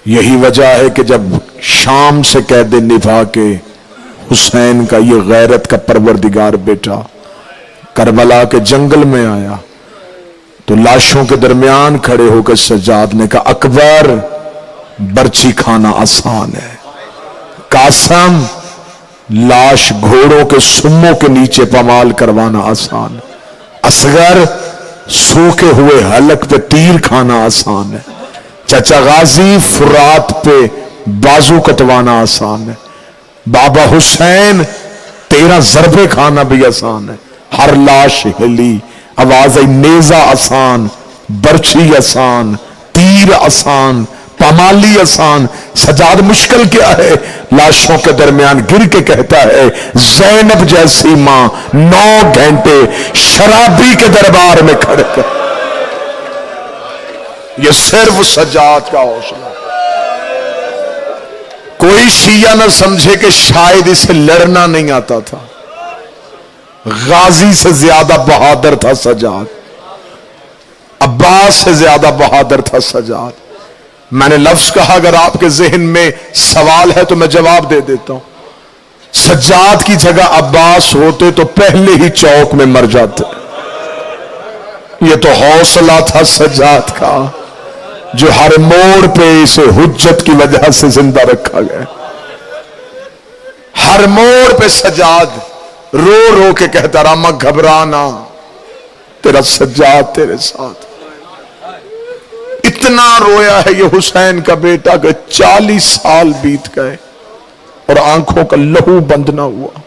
یہی وجہ ہے کہ جب شام سے قید نبھا کے حسین کا یہ غیرت کا پروردگار بیٹا کربلا کے جنگل میں آیا تو لاشوں کے درمیان کھڑے ہو کر سجاد نے کہا اکبر برچی کھانا آسان ہے، قاسم لاش گھوڑوں کے سموں کے نیچے پامال کروانا آسان ہے، اصغر سوکھے ہوئے حلق پہ تیر کھانا آسان ہے، چچا غازی فرات پہ بازو کٹوانا آسان ہے، بابا حسین 13 ضربے کھانا بھی آسان ہے، ہر لاش ہلی، آواز نیزہ آسان، برچھی آسان، تیر آسان، پامالی آسان، سجاد مشکل کیا ہے؟ لاشوں کے درمیان گر کے کہتا ہے زینب جیسی ماں 9 گھنٹے شرابی کے دربار میں کھڑے کر، یہ صرف سجاد کا حوصلہ۔ کوئی شیعہ نہ سمجھے کہ شاید اسے لڑنا نہیں آتا تھا، غازی سے زیادہ بہادر تھا سجاد، عباس سے زیادہ بہادر تھا سجاد۔ میں نے لفظ کہا اگر آپ کے ذہن میں سوال ہے تو میں جواب دے دیتا ہوں، سجاد کی جگہ عباس ہوتے تو پہلے ہی چوک میں مر جاتے۔ یہ تو حوصلہ تھا سجاد کا جو ہر موڑ پہ اسے حجت کی وجہ سے زندہ رکھا گیا۔ ہر موڑ پہ سجاد رو رو کے کہتا رہا ماں گھبرانا، تیرا سجاد تیرے ساتھ۔ اتنا رویا ہے یہ حسین کا بیٹا کہ 40 سال بیت گئے اور آنکھوں کا لہو بند نہ ہوا۔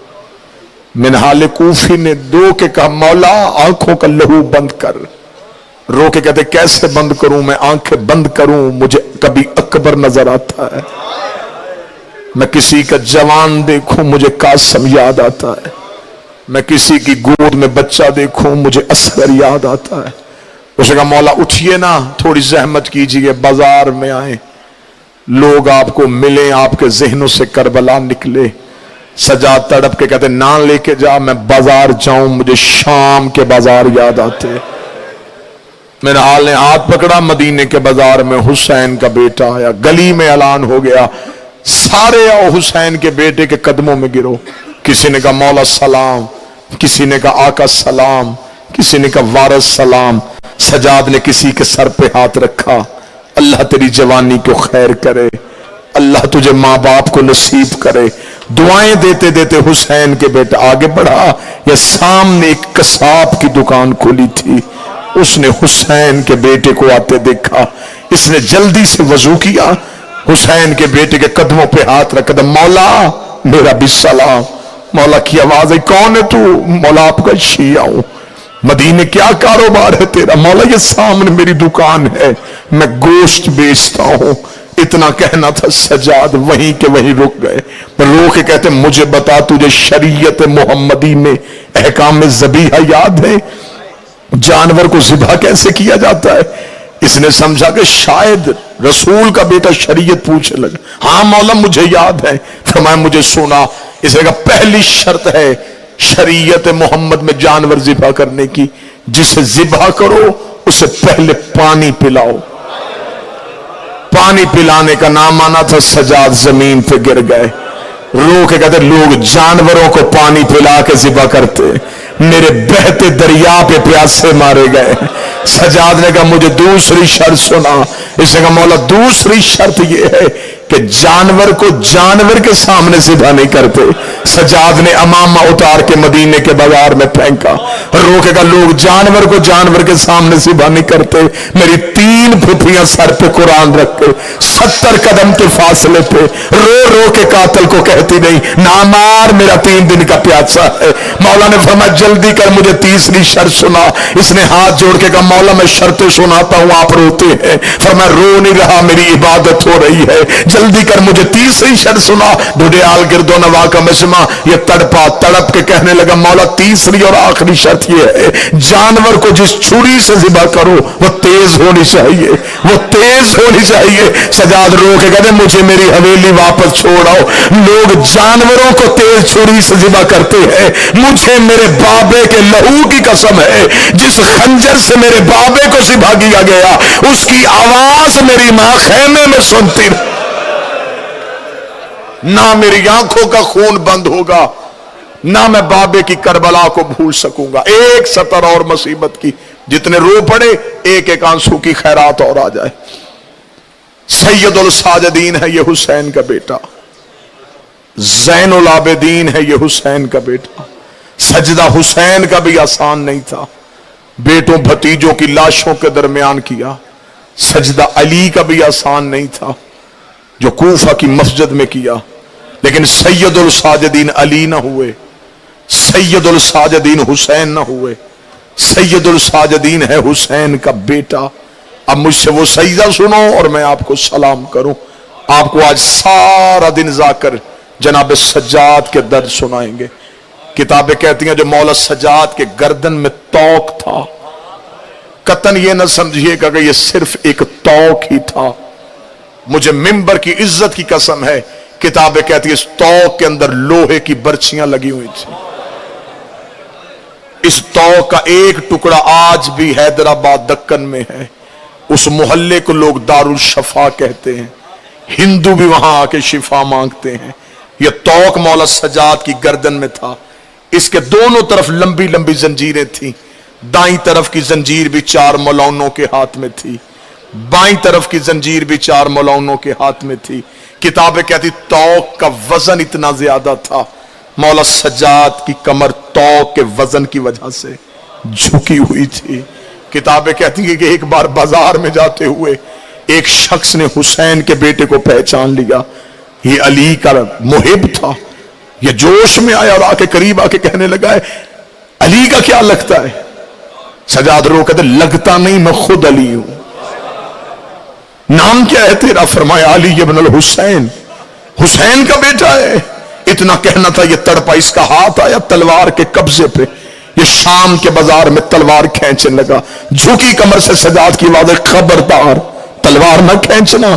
منہال کوفی نے دو کے کہا مولا آنکھوں کا لہو بند کر، رو کے کہتے کیسے بند کروں میں آنکھیں بند کروں، مجھے کبھی اکبر نظر آتا ہے، میں کسی کا جوان دیکھوں مجھے قاسم یاد آتا ہے، میں کسی کی گود میں بچہ دیکھوں مجھے اصغر یاد آتا ہے۔ اس نے کہا مولا اٹھئے نا، تھوڑی زحمت کیجئے، بازار میں آئیں، لوگ آپ کو ملیں، آپ کے ذہنوں سے کربلا نکلے۔ سجاد تڑپ کے کہتے نہ لے کے جا، میں بازار جاؤں مجھے شام کے بازار یاد آتے۔ میرے حال نے ہاتھ پکڑا، مدینے کے بازار میں حسین کا بیٹا آیا، گلی میں اعلان ہو گیا سارے آؤ حسین کے بیٹے کے قدموں میں گرو۔ کسی نے کہا مولا سلام، کسی نے کہا آقا سلام، کسی نے کہا وارث سلام۔ سجاد نے کسی کے سر پہ ہاتھ رکھا، اللہ تیری جوانی کو خیر کرے، اللہ تجھے ماں باپ کو نصیب کرے، دعائیں دیتے دیتے حسین کے بیٹا آگے بڑھا۔ یہ سامنے ایک قصاب کی دکان کھلی تھی، اس نے حسین کے بیٹے کو آتے دیکھا، اس نے جلدی سے وضو کیا، حسین کے بیٹے کے قدموں پہ ہاتھ رکھا، مولا میرا بھی سلام۔ مولا کی آواز ہے کون ہے تو؟ مولا آپ کا شیعہ ہوں۔ مدینے کیا کاروبار ہے تیرا؟ مولا یہ سامنے میری دکان ہے، میں گوشت بیچتا ہوں۔ اتنا کہنا تھا، سجاد وہیں کے وہیں رک گئے، رو کے کہتے مجھے بتا تجھے شریعت محمدی میں احکام ذبیحہ یاد ہے؟ جانور کو ذبح کیسے کیا جاتا ہے؟ اس نے سمجھا کہ شاید رسول کا بیٹا شریعت پوچھنے لگا۔ ہاں مولا مجھے یاد ہے۔ فرمایا مجھے سنا۔ اس نے کہا پہلی شرط ہے شریعت محمد میں جانور ذبح کرنے کی، جسے ذبح کرو اسے پہلے پانی پلاؤ۔ پانی پلانے کا نام آنا تھا، سجاد زمین پہ گر گئے، رو کے کہتے لوگ جانوروں کو پانی پلا کے ذبح کرتے، میرے بہتے دریا پہ پیاسے مارے گئے۔ سجاد نے کہا مجھے دوسری شرط سنا۔ اس نے کہا مولا دوسری شرط یہ ہے کہ جانور کو جانور کے سامنے ذبح نہیں کرتے۔ سجاد نے امامہ اتار کے مدینے کے بازار میں پھینکا، رو کے کہا لوگ جانور کو جانور کے سامنے ذبح نہیں کرتے، میری 3 پھپھیاں سر پہ قرآن رکھ کے 70 قدم کے فاصلے پہ رو رو کے قاتل کو کہتی نہیں نہ مار، میرا 3 دن کا پیاسا ہے۔ مولا نے فرمایا جلدی کر مجھے تیسری شرط سنا۔ اس نے ہاتھ جوڑ کے کہا مولا میں شرطیں سناتا ہوں آپ روتے ہیں۔ فرمایا رو نہیں رہا، میری عبادت ہو رہی ہے، جلدی کر مجھے تیسری شرط سنا۔ ڈھڈیال گرد و نواح کا फरमा ये तड़पा, तड़प के कहने लगा मौला तीसरी और आखिरी शर्त ये है, जानवर को जिस छुरी से ज़िबा करो वो तेज होनी चाहिए, वो तेज होनी चाहिए। सजाद रो के कहते मुझे मेरी हवेली वापस छोड़ आओ। लोग जानवरों को तेज छुरी से ज़िबा करते हैं, मुझे मेरे बाबे के लहू की कसम है, जिस खंजर से मेरे बाबे को ज़िबा किया गया उसकी आवाज मेरी मां खेमे में सुनती, ना मेरी आंखों का खून बंद होगा, ना मैं बाबे की करबला को भूल सकूंगा। एक सतर और मुसीबत की, जितने रो पड़े एक एक आंसू की खैरात और आ जाए। सैयदुल साजिदीन है ये हुसैन का बेटा, ज़ैनुल आबिदीन है ये हुसैन का बेटा। सजदा हुसैन का भी आसान नहीं था, बेटों भतीजों की लाशों के दरमियान किया। सजदा अली का भी आसान नहीं था, जो कूफा की मस्जिद में किया। लेकिन सैयदुल साजिदीन अली ना हुए, सैयदुल साजिदीन हुसैन ना हुए, सैयदुल साजिदीन है हुसैन का बेटा। अब मुझसे वो सजदा सुनो और मैं आपको सलाम करूं। आपको आज सारा दिन जाकर जनाब सज्जाद के दर्द सुनाएंगे। किताबें कहती हैं जो मौला सज्जाद के गर्दन में तौक था, कतन ये न समझिएगा कि ये सिर्फ एक तौक ही था। मुझे मिंबर की इज्जत की कसम है, किताबें कहती है इस तौक के अंदर लोहे की बर्छियां लगी हुई थी। इस तौक का एक टुकड़ा आज भी हैदराबाद दक्कन में है। उस मोहल्ले को लोग दारुल शफा कहते हैं, हिंदू भी वहां आके शिफा मांगते हैं। यह तौक मौला सज्जाद की गर्दन में था। इसके दोनों तरफ लंबी लंबी जंजीरें थी। दाईं तरफ की जंजीर भी 4 मौलानों के हाथ में थी, बाईं तरफ की जंजीर भी 4 मौलानों के हाथ में थी। किताबें कहती तौक का वजन इतना ज्यादा था, मौला सज्जाद की कमर तौक के वजन की वजह से झुकी हुई थी। किताबें कहती है कि एक बार बाजार में जाते हुए एक शख्स ने हुसैन के बेटे को पहचान लिया, ये अली का मुहिब था। ये जोश में आया और आके करीब आके कहने लगा है अली का क्या लगता है? सजाद रो कहते लगता नहीं, मैं खुद अली हूं। नाम क्या है तेरा? फरमाया अली इब्न हुसैन, हुसैन का बेटा है। इतना कहना था, ये तड़पा, इसका हाथ आया तलवार के कब्जे पे। ये शाम के बाजार में तलवार खींचने लगा, झुकी कमर से सजाद की आवाज, खबरदार तलवार न खींचना।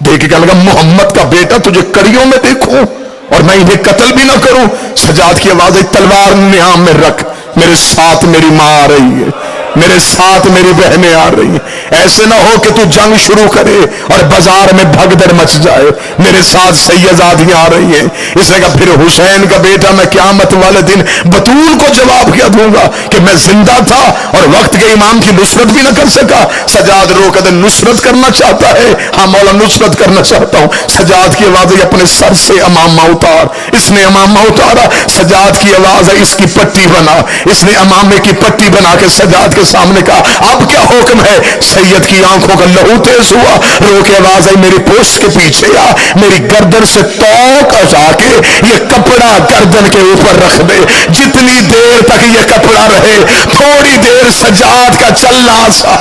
देख के कहने लगा मोहम्मद का बेटा तुझे कड़ियों में देखूं और मैं इन्हें कत्ल भी ना करूं। सजाद की आवाज, तलवार नियाम में रख, मेरे साथ मेरी मां आ रही है, मेरे साथ मेरी बहनें आ रही हैं। ऐसे ना हो कि तू जंग शुरू करे और बाजार में भगदड़ मच जाए, मेरे साथ सैयदादियां आ रही हैं। इसने कहा फिर हुसैन का बेटा मैं क़यामत वाले दिन बतूल को जवाब क्या दूंगा कि मैं जिंदा था और वक्त के इमाम की नुसरत भी ना कर सका। सजाद रो कहते नुसरत करना चाहता है? हाँ मौला नुसरत करना चाहता हूं। सजाद की आवाज है अपने सर से अमामा उतार। इसने अमामा उतारा, सजाद की आवाज है इसकी पट्टी बना। इसने अमामे की पट्टी बना के सजाद के सामने कहा अब क्या हुक्म है? सैयद की आंखों का लहू तेज हुआ, रो के आवाज आई मेरी पोस्ट के पीछे आ, मेरी गर्दन से तौक जाके ये कपड़ा गर्दन के ऊपर रख दे। जितनी देर तक ये कपड़ा रहे थोड़ी देर सजाद का चलना सा।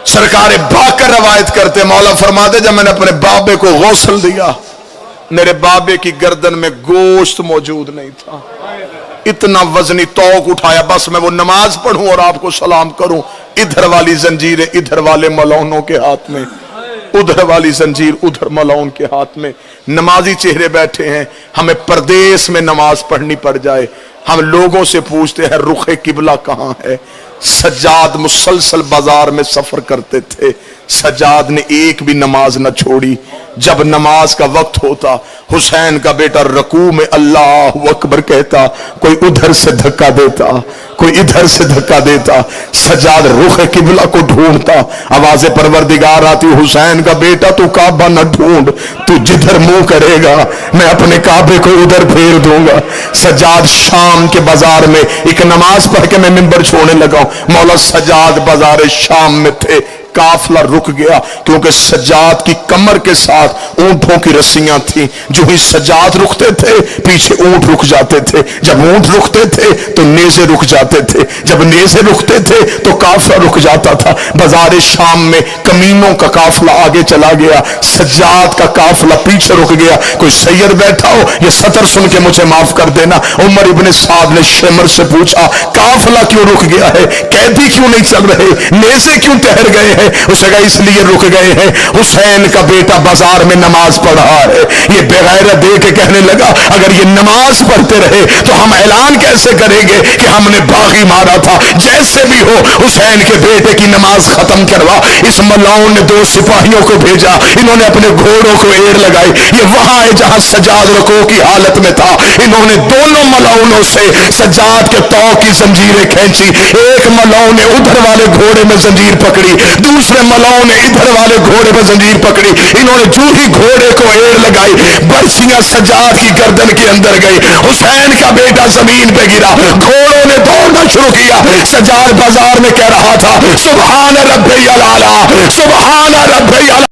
सरकार बाकर रवायत करते मौला फरमाते जब मैंने अपने बाबे को गौसल दिया, मेरे बाबे की गर्दन में गोश्त मौजूद नहीं था। इतना वजनी तौक उठाया, बस मैं वो नमाज पढ़ूं और आपको सलाम करूं। इधर वाली जंजीरें इधर वाले मौलानों के हाथ में, उधर वाली जंजीर उधर मौलान के हाथ में। नमाजी चेहरे बैठे हैं, हमें परदेश में नमाज पढ़नी पड़ जाए, हम लोगों से पूछते हैं रुखे किबला कहां है। सज्जाद मुसलसल बाजार में सफर करते थे, सज्जाद ने एक भी नमाज न छोड़ी। जब नमाज का वक्त होता हुसैन का बेटा रकू में अल्लाह अकबर कहता, कोई उधर से धक्का देता, कोई इधर से धक्का देता। सज्जाद रुख किबला को ढूंढता, आवाज़ परवरदिगार आती हुसैन का बेटा तू काबा न ढूंढ, तू जिधर मुंह करेगा मैं अपने काबे को उधर फेर दूंगा। सज्जाद शाम के बाजार में एक नमाज पढ़ के मैं मिंबर छोड़ने लगा। मौला सज्जाद बाजार शाम में थे, काफिला रुक गया, क्योंकि सज्जाद की कमर के साथ ऊंटों की रस्सियां थी। जो ही सज्जाद रुकते थे पीछे ऊंट रुक जाते थे, जब ऊंट रुकते थे तो नेज़े रुक जाते थे, जब नेज़े रुकते थे तो काफिला रुक जाता था। बाजार शाम में कमीनों का काफिला आगे चला गया, सज्जाद का काफिला पीछे रुक गया। कोई सैयद बैठा हो ये सतर सुन के मुझे माफ कर देना। उमर इब्ने साद ने शेमर से पूछा, काफिला क्यों रुक गया है, कैदी क्यों नहीं चल रहे, नेज़े क्यों ठहर गए हैं? उसने कहा इसलिए रुक गए हैं, हुसैन का बेटा बाजार में नमाज पढ़ रहा है। ये बेगैरत दे के कहने लगा, अगर ये नमाज पढ़ते रहे तो हम ऐलान कैसे करेंगे कि हमने बागी मारा था? जैसे भी हो हुसैन के बेटे की नमाज खत्म करवा। इस मलाउन ने 2 सिपाहियों को भेजा, इन्होंने अपने घोड़ों को एड़ लगाई। ये वहां है जहां सज्जाद रुकू की हालत में था। इन्होंने दोनों मलाउनों से सज्जाद के तौ की जंजीरें खींची। एक मलाउन ने उधर वाले घोड़े में जंजीर पकड़ी, दूसरे मलाउन ने इधर वाले घोड़े में जंजीर पकड़ी। इन्होंने जो ही घोड़े को एड़ लगाई, बरसियां सज्जाद की गर्दन के अंदर गई। हुसैन का बेटा जमीन पे गिरा, घोड़ों ने दौड़ना शुरू किया। सज्जाद बाजार में कह रहा था, सुभान रब्बियल आला, सुभान रब्बियल